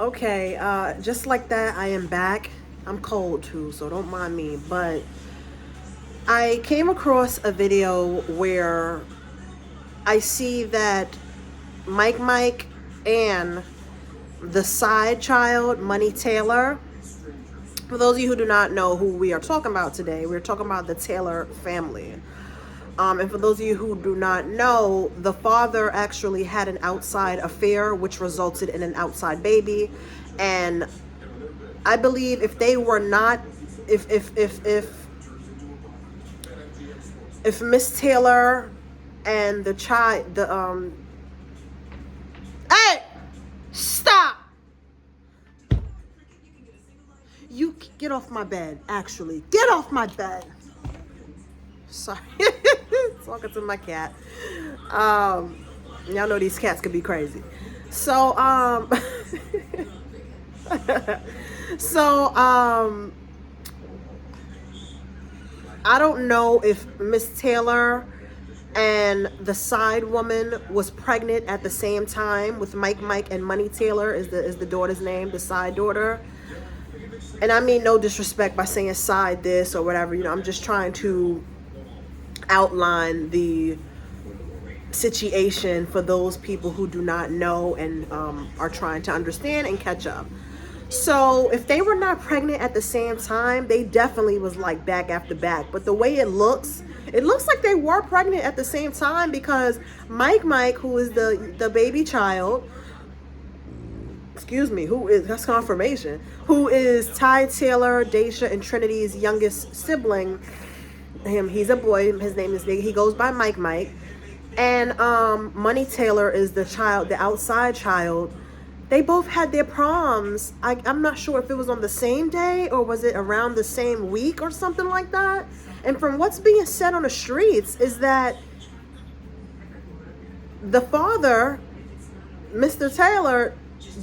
Okay, just like that, I am back. I'm cold too, so don't mind me. But I came across a video where I see that Mike and the side child, Money Taylor. For those of you who do not know who we are talking about today, we're talking about the Taylor family. And for those of you who do not know, the father actually had an outside affair, which resulted in an outside baby. And I believe if they were not, if Miss Taylor and the child, hey, stop! You get off my bed. Actually, get off my bed. Sorry, talking to my cat. Y'all know these cats could be crazy. So, so, I don't know if Miss Taylor and the side woman was pregnant at the same time with Mike and Money Taylor is the daughter's name, the side daughter. And I mean no disrespect by saying side this or whatever, I'm just trying to outline the situation for those people who do not know and are trying to understand and catch up. So if they were not pregnant at the same time, they definitely was like back after back. But the way it looks like they were pregnant at the same time, because Mike, who is the baby child, that's confirmation, who is Ty Taylor, Daisha, and Trinity's youngest sibling. He's a boy. His name is, he goes by Mike. And Money Taylor is the outside child. They both had their proms. I'm not sure if it was on the same day or was it around the same week or something like that. And from what's being said on the streets is that the father, Mr. Taylor,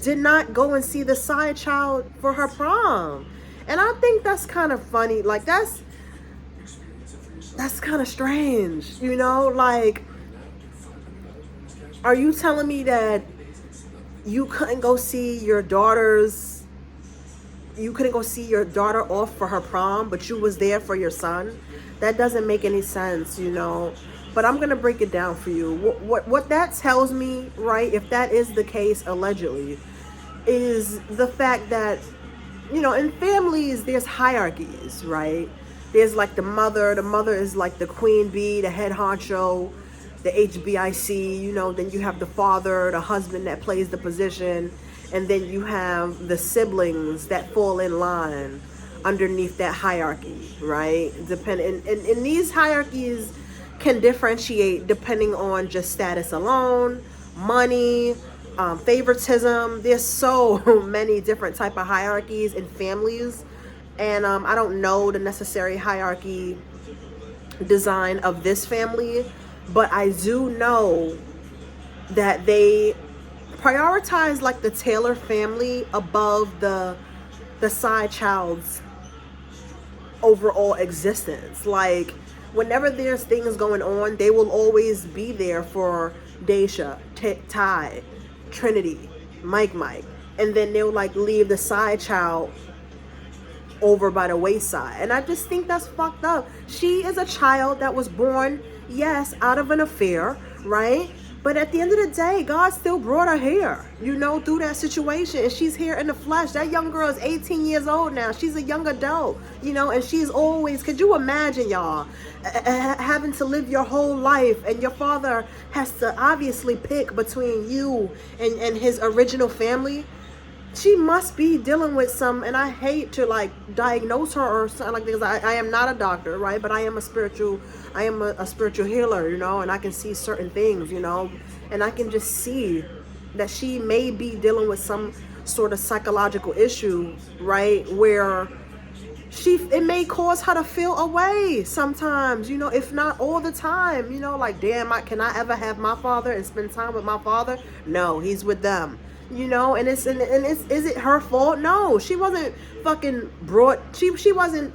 did not go and see the side child for her prom. And I think that's kind of funny. Like, that's kind of strange, like, are you telling me that you couldn't go see your daughter off for her prom, but you was there for your son? That doesn't make any sense, But I'm going to break it down for you. What that tells me, right, if that is the case, allegedly, is the fact that, in families, there's hierarchies, right? There's like the mother is like the queen bee, the head honcho, the HBIC, then you have the father, the husband that plays the position, and then you have the siblings that fall in line underneath that hierarchy, right? And these hierarchies can differentiate depending on just status alone, money, favoritism. There's so many different type of hierarchies in families, and I don't know the necessary hierarchy design of this family, but I do know that they prioritize like the Taylor family above the side child's overall existence. Like, whenever there's things going on, they will always be there for Daisha, Ty, Trinity, Mike, and then they'll like leave the side child over by the wayside. And I just think that's fucked up. She is a child that was born, yes, out of an affair, right? But at the end of the day, God still brought her here, through that situation. And she's here in the flesh. That young girl is 18 years old now. She's a young adult, and she's always, could you imagine, y'all, having to live your whole life and your father has to obviously pick between you and his original family? She must be dealing with some, and I hate to like diagnose her or something like this. I am not a doctor, right? But I am a spiritual healer, and I can see certain things, and I can just see that she may be dealing with some sort of psychological issue, right? Where it may cause her to feel away sometimes, if not all the time, like, damn, can I ever have my father and spend time with my father? No, he's with them. And is it her fault? No, she wasn't fucking brought. She wasn't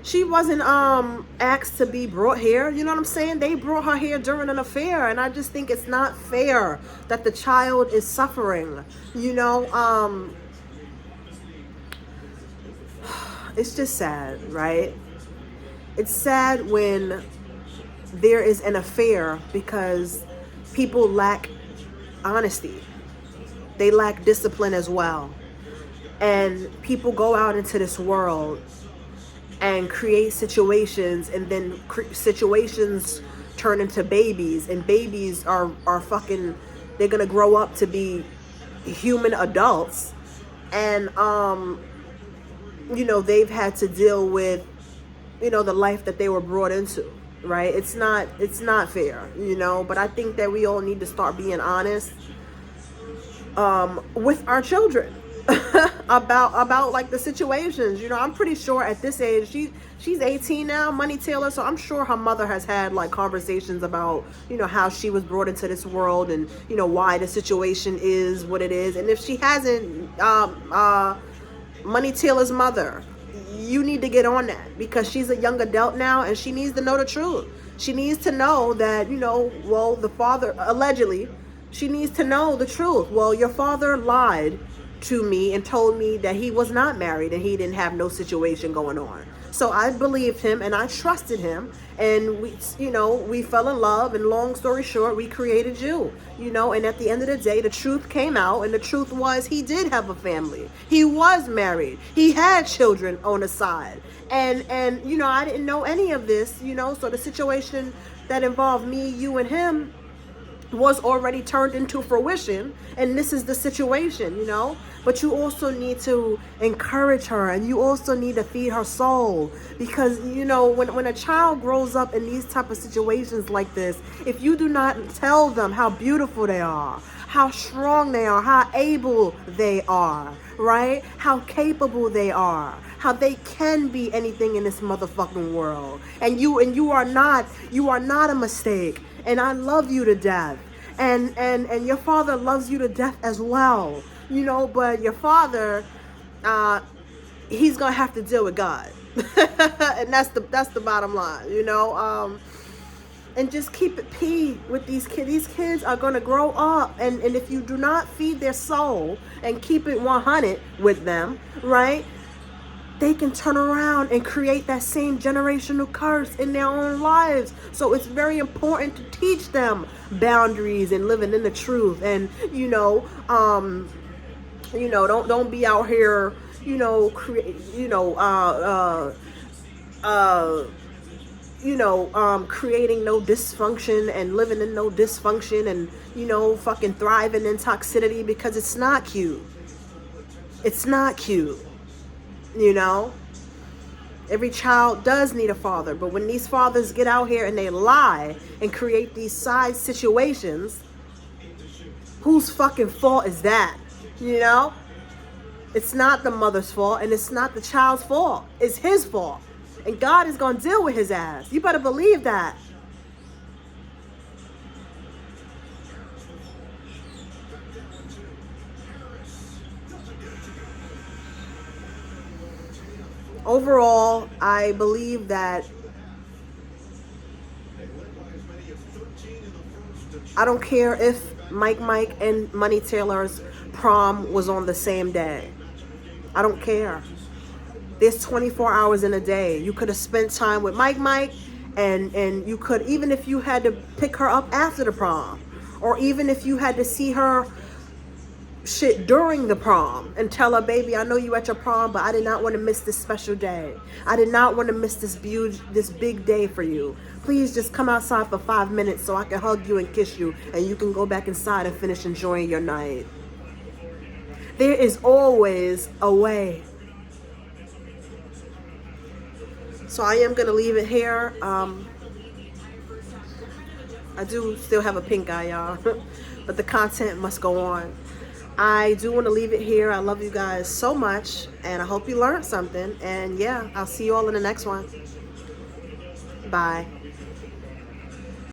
She wasn't asked to be brought here. You know what I'm saying? They brought her here during an affair, and I just think it's not fair that the child is suffering. You know, it's just sad, right? It's sad when there is an affair because people lack honesty. They lack discipline as well. And people go out into this world and create situations, and then situations turn into babies, and babies are fucking, they're gonna grow up to be human adults, and you know, they've had to deal with, you know, the life that they were brought into, right? It's not fair, you know. But I think that we all need to start being honest with our children about like the situations. You know, I'm pretty sure at this age, she's 18 now, Money Taylor, so I'm sure her mother has had like conversations about, you know, how she was brought into this world, and you know, why the situation is what it is. And if she hasn't, Money Taylor's mother, you need to get on that, because she's a young adult now, and she needs to know the truth. She needs to know that, you know, well, the father, allegedly, she needs to know the truth. Well, your father lied to me and told me that he was not married and he didn't have no situation going on. So I believed him and I trusted him, and we, you know, we fell in love, and long story short, we created you, you know. And at the end of the day, the truth came out, and the truth was he did have a family. He was married. He had children on the side. And you know, I didn't know any of this, you know. So the situation that involved me, you, and him was already turned into fruition, and this is the situation, you know. But you also need to encourage her, and you also need to feed her soul, because you know, when a child grows up in these type of situations like this, if you do not tell them how beautiful they are, how strong they are, how able they are, right, how capable they are, how they can be anything in this motherfucking world, and you are not a mistake, and I love you to death, and your father loves you to death as well, you know. But your father, he's gonna have to deal with God, and that's the bottom line, you know. And just keep it P with these kids. These kids are gonna grow up, and if you do not feed their soul and keep it 100 with them, right, they can turn around and create that same generational curse in their own lives. So it's very important to teach them boundaries and living in the truth. And don't be out here, creating no dysfunction and living in no dysfunction, and fucking thriving in toxicity, because it's not cute. It's not cute. Every child does need a father, but when these fathers get out here and they lie and create these side situations, whose fucking fault is that? It's not the mother's fault, and it's not the child's fault. It's his fault, and God is gonna deal with his ass. You better believe that. Overall, I believe that I don't care if Mike and Money Taylor's prom was on the same day. I don't care. There's 24 hours in a day. You could have spent time with Mike, and you could, even if you had to pick her up after the prom, or even if you had to see her shit during the prom and tell her, baby, I know you at your prom, but I did not want to miss this special day. I did not want to miss this big day for you. Please just come outside for 5 minutes so I can hug you and kiss you, and you can go back inside and finish enjoying your night. There is always a way. So I am going to leave it here. I do still have a pink eye, y'all, but the content must go on. I do want to leave it here. I love you guys so much, and I hope you learned something. And yeah, I'll see you all in the next one. Bye.